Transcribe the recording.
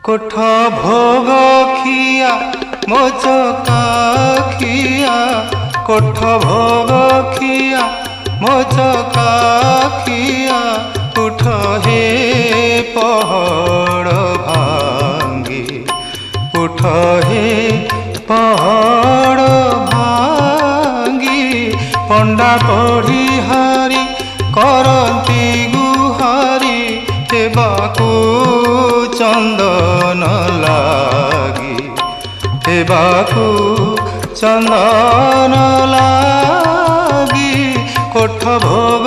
कोठ भोग खिया मोचका खिया कोठ भोग खिया मोचका खिया उठ हे पहाड़ भांगी उठ हे पहाड़ भांगी पंडा पढ़ी हारी करती गुहारी हेबाकू चंदन लागी हेबाकू चंदन लागी कोठ भोग